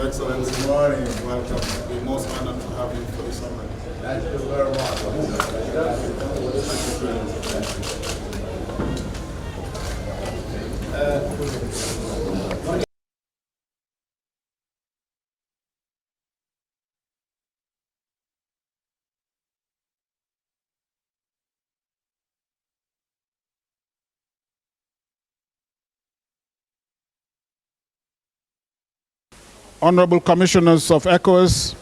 Your Excellency. Good morning. Welcome. We're most honored to have you for the summit. Thank you very much. Honorable Commissioners of Ecowas,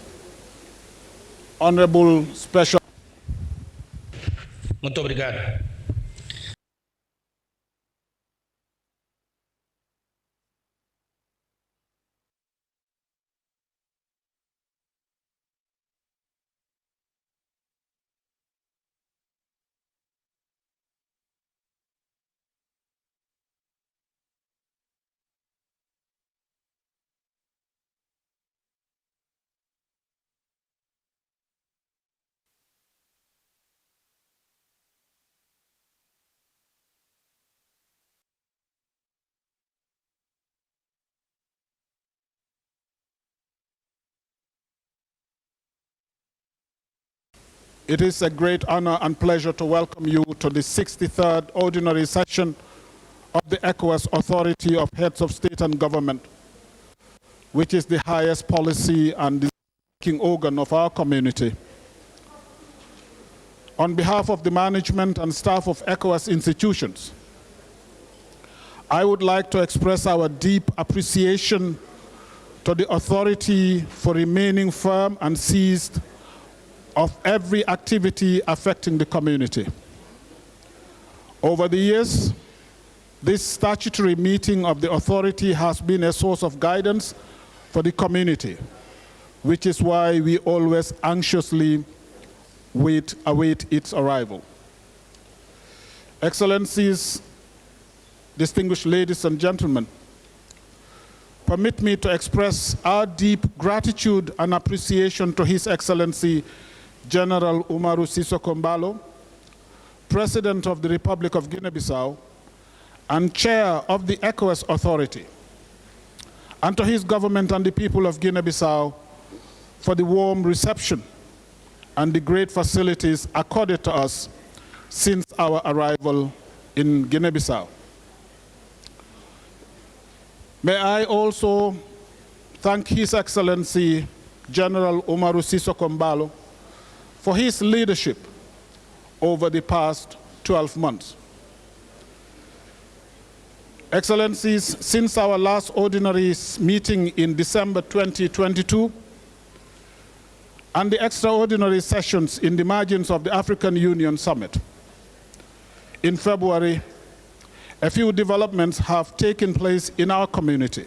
Honorable Special. Muito obrigado. It is a great honor and pleasure to welcome you to the 63rd Ordinary Session of the Ecowas Authority of Heads of State and Government, which is the highest policy and decision-making organ of our community. On behalf of the management and staff of Ecowas institutions, I would like to express our deep appreciation to the authority for remaining firm and seized of every activity affecting the community. Over the years, this statutory meeting of the authority has been a source of guidance for the community, which is why we always anxiously await its arrival. Excellencies, distinguished ladies and gentlemen, permit me to express our deep gratitude and appreciation to His Excellency General Umaru Sissoco Embaló, President of the Republic of Guinea-Bissau and Chair of the Ecowas Authority, and to his government and the people of Guinea-Bissau for the warm reception and the great facilities accorded to us since our arrival in Guinea-Bissau. May I also thank His Excellency General Umaru Sissoco Embaló for his leadership over the past 12 months. Excellencies, since our last ordinary meeting in December 2022 and the extraordinary sessions in the margins of the African Union Summit in February, a few developments have taken place in our community.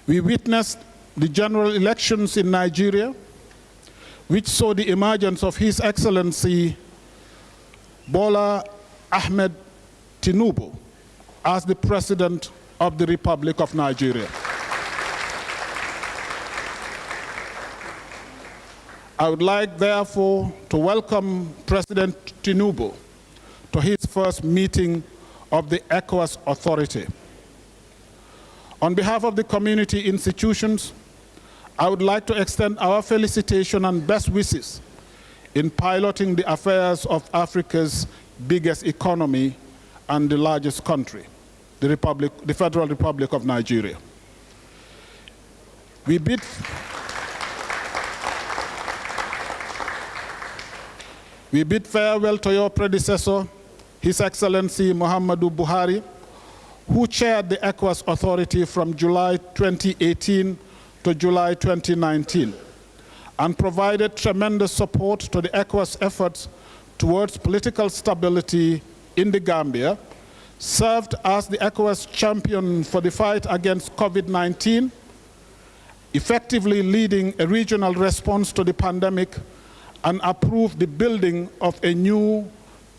We witnessed the general elections in Nigeria, which saw the emergence of His Excellency Bola Ahmed Tinubu as the President of the Republic of Nigeria. I would like, therefore, to welcome President Tinubu to his first meeting of the Ecowas Authority. On behalf of the community institutions, I would like to extend our felicitation and best wishes in piloting the affairs of Africa's biggest economy and the largest country, the Federal Republic of Nigeria. We bid farewell to your predecessor, His Excellency Muhammadu Buhari, who chaired the Ecowas Authority from July 2018 to July 2019, and provided tremendous support to the ECOWAS efforts towards political stability in the Gambia, served as the ECOWAS champion for the fight against COVID-19, effectively leading a regional response to the pandemic, and approved the building of a new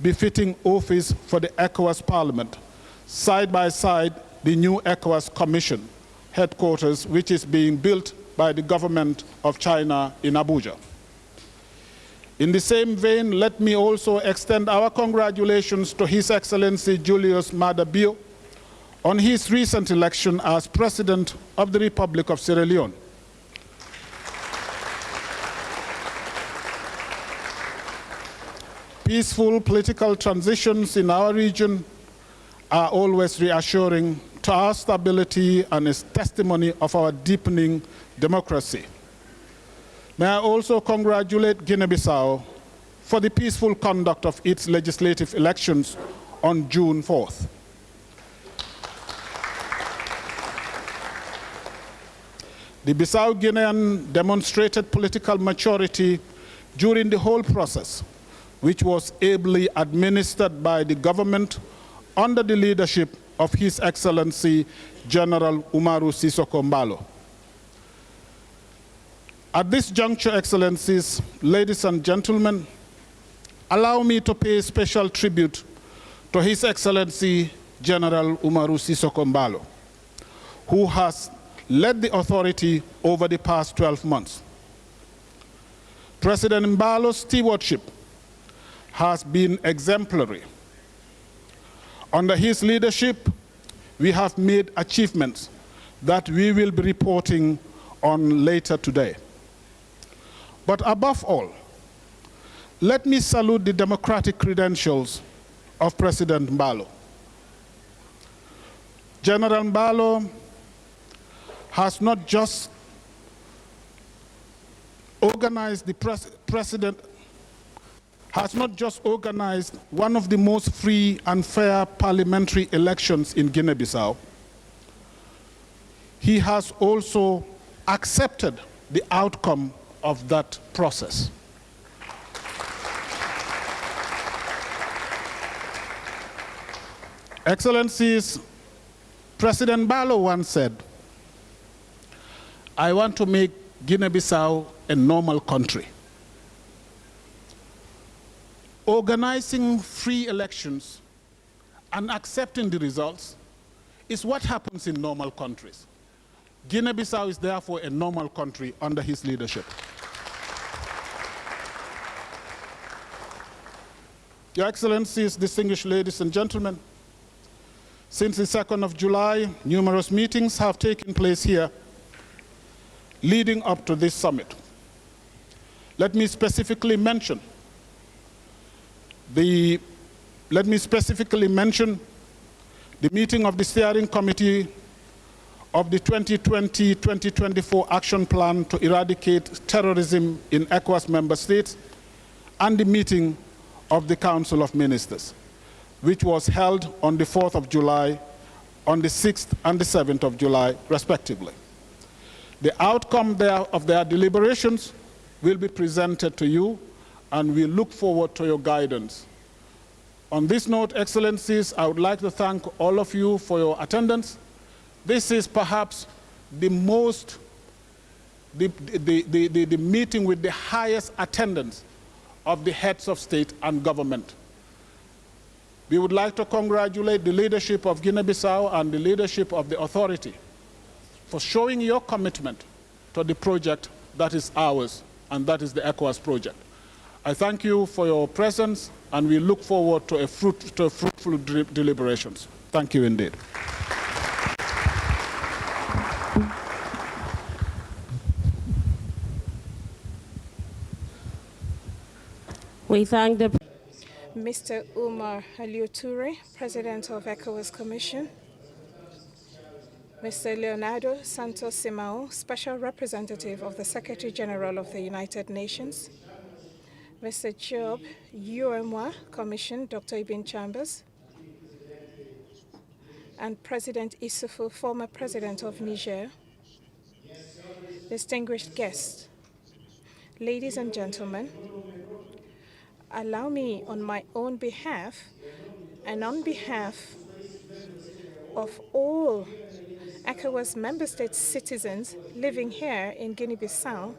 befitting office for the ECOWAS Parliament, side by side the new ECOWAS Commission headquarters, which is being built by the government of China in Abuja. In the same vein, let me also extend our congratulations to His Excellency Julius Maada Bio on his recent election as President of the Republic of Sierra Leone. Peaceful political transitions in our region are always reassuring to our stability and is testimony of our deepening democracy. May I also congratulate Guinea-Bissau for the peaceful conduct of its legislative elections on June 4th. The Bissau Guinean demonstrated political maturity during the whole process, which was ably administered by the government under the leadership of His Excellency General Umaru Sissoco Embaló. At this juncture, Excellencies, ladies and gentlemen, allow me to pay special tribute to His Excellency General Umaru Sissoco Embaló, who has led the authority over the past 12 months. President Embaló's stewardship has been exemplary. Under his leadership, we have made achievements that we will be reporting on later today. But above all, let me salute the democratic credentials of President Embaló. General Embaló has not just organized one of the most free and fair parliamentary elections in Guinea-Bissau. He has also accepted the outcome of that process. Excellencies, President Embaló once said, "I want to make Guinea-Bissau a normal country." Organizing free elections and accepting the results is what happens in normal countries. Guinea-Bissau is therefore a normal country under his leadership. Your Excellencies, distinguished ladies and gentlemen, since the 2nd of July, numerous meetings have taken place here leading up to this summit. Let me specifically mention the meeting of the steering committee of the 2020-2024 action plan to eradicate terrorism in Ecowas member states, and the meeting of the Council of Ministers, which was held on the 4th of July, on the 6th and the 7th of July, respectively. The outcome of their deliberations will be presented to you, and we look forward to your guidance. On this note, Excellencies, I would like to thank all of you for your attendance. This is perhaps the meeting with the highest attendance of the heads of state and government. We would like to congratulate the leadership of Guinea-Bissau and the leadership of the authority for showing your commitment to the project that is ours, and that is the Ecowas project. I thank you for your presence, and we look forward to fruitful deliberations. Thank you indeed. We thank the Mr. Umar Aliou Toure, President of ECOWAS Commission, Mr. Leonardo Santos Simão, Special Representative of the Secretary General of the United Nations, Mr. Job UMWA Commission, Dr. Ibn Chambers, and President Issoufou, former President of Niger, distinguished guests, ladies and gentlemen, allow me on my own behalf and on behalf of all ECOWAS member state citizens living here in Guinea-Bissau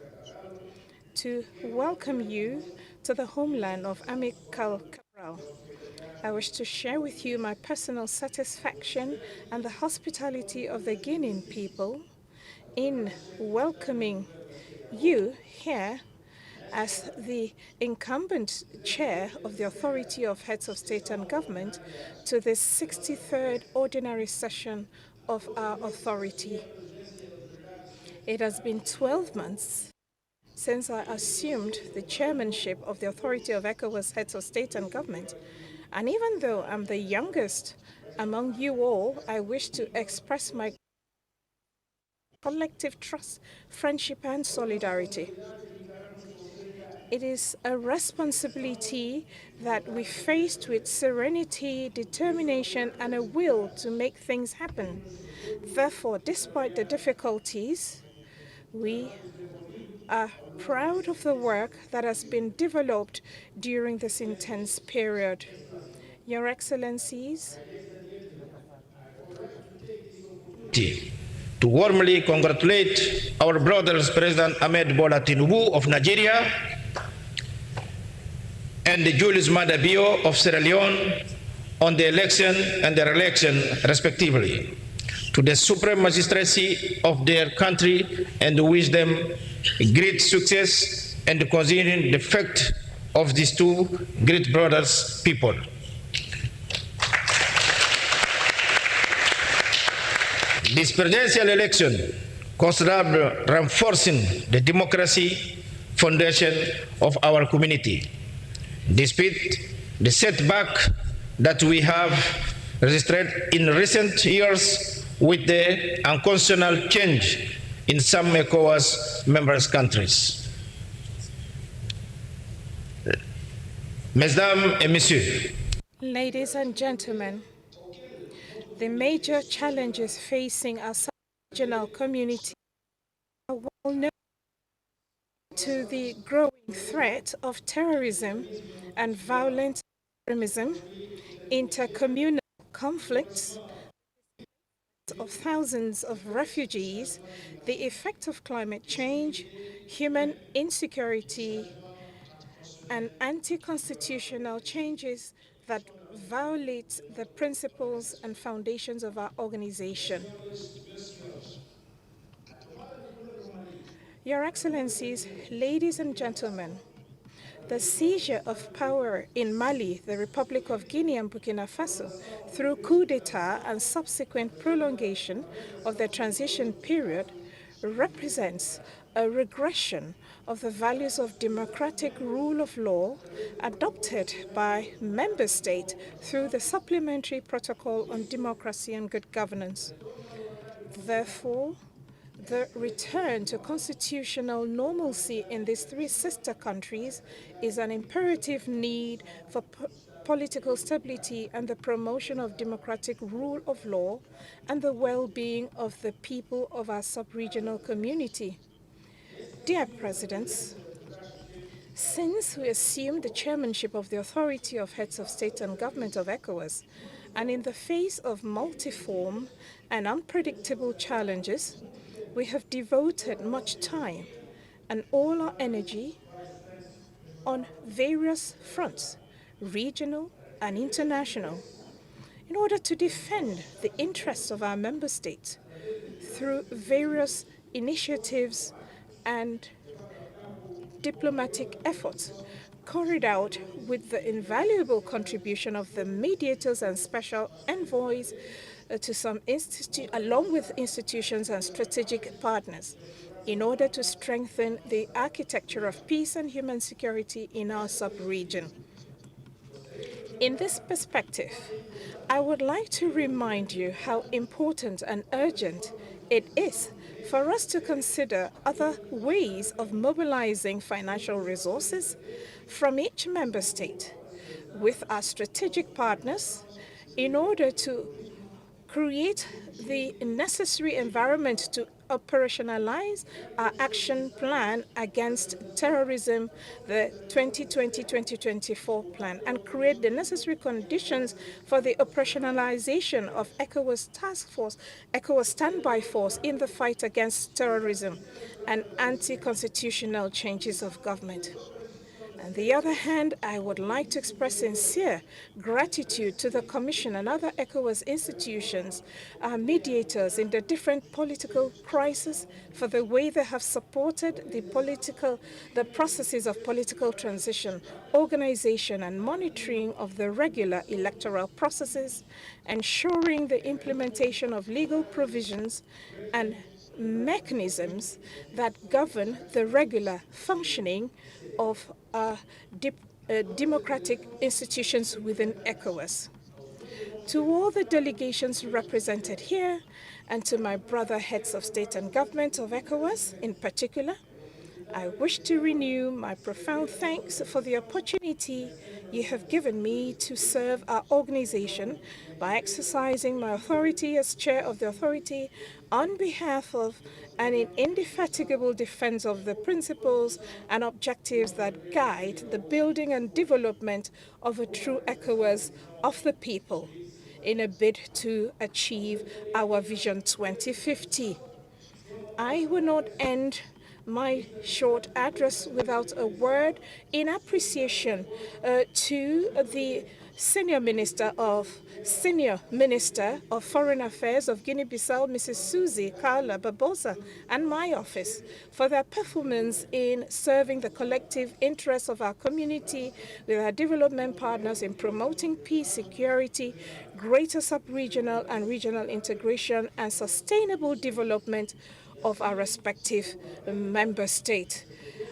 to welcome you to the homeland of Amical Cabral. I wish to share with you my personal satisfaction and the hospitality of the Guinean people in welcoming you here as the incumbent chair of the Authority of Heads of State and Government to the 63rd Ordinary Session of our authority. It has been 12 months since I assumed the chairmanship of the Authority of Ecowas Heads of State and Government, and even though I'm the youngest among you all, I wish to express my collective trust, friendship, and solidarity. It is a responsibility that we faced with serenity, determination, and a will to make things happen. Therefore, despite the difficulties, we are proud of the work that has been developed during this intense period. Your Excellencies, to warmly congratulate our brothers President Ahmed Bola Tinubu of Nigeria and Julius Maada Bio of Sierra Leone on the election and their election respectively to the supreme magistracy of their country, and wish them great success and considering the fact of these two great brothers people. This presidential election considered reinforcing the democracy foundation of our community. Despite the setback that we have registered in recent years with the unconstitutional change in some Ecowas member countries. Mesdames et Messieurs, ladies and gentlemen, the major challenges facing our regional community are well known to the growing threat of terrorism and violent extremism, intercommunal conflicts of thousands of refugees, the effect of climate change, human insecurity, and anti-constitutional changes that violate the principles and foundations of our organization. Your Excellencies, ladies and gentlemen, the seizure of power in Mali, the Republic of Guinea, and Burkina Faso through coup d'etat and subsequent prolongation of the transition period represents a regression of the values of democratic rule of law adopted by member states through the Supplementary Protocol on Democracy and Good Governance. Therefore, the return to constitutional normalcy in these three sister countries is an imperative need for political stability and the promotion of democratic rule of law and the well-being of the people of our sub-regional community. Dear Presidents, since we assumed the chairmanship of the Authority of Heads of State and Government of ECOWAS, and in the face of multiform and unpredictable challenges, we have devoted much time and all our energy on various fronts, regional and international, in order to defend the interests of our member states through various initiatives and diplomatic efforts carried out with the invaluable contribution of the mediators and special envoys to some along with institutions and strategic partners in order to strengthen the architecture of peace and human security in our sub-region. In this perspective, I would like to remind you how important and urgent it is for us to consider other ways of mobilizing financial resources from each member state with our strategic partners in order to create the necessary environment to operationalize our action plan against terrorism, the 2020-2024 plan, and create the necessary conditions for the operationalization of ECOWAS task force, ECOWAS standby force in the fight against terrorism and anti-constitutional changes of government. On the other hand, I would like to express sincere gratitude to the Commission and other ECOWAS institutions, mediators in the different political crises, for the way they have supported the processes of political transition, organization and monitoring of the regular electoral processes, ensuring the implementation of legal provisions and mechanisms that govern the regular functioning of democratic institutions within ECOWAS. To all the delegations represented here, and to my brother heads of state and government of ECOWAS in particular, I wish to renew my profound thanks for the opportunity you have given me to serve our organization by exercising my authority as chair of the authority on behalf of and in indefatigable defense of the principles and objectives that guide the building and development of a true ECOWAS of the people in a bid to achieve our Vision 2050. I will not end my short address without a word in appreciation to the Senior Minister of Foreign Affairs of Guinea-Bissau, Mrs. Susie Carla Barbosa, and my office for their performance in serving the collective interests of our community with our development partners in promoting peace, security, greater sub-regional and regional integration, and sustainable development of our respective member states.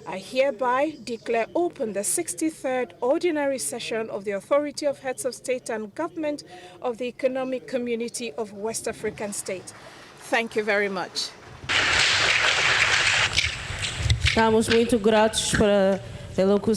I hereby declare open the 63rd Ordinary Session of the Authority of Heads of State and Government of the Economic Community of West African States. Thank you very much. Estamos muito gratos pela locução.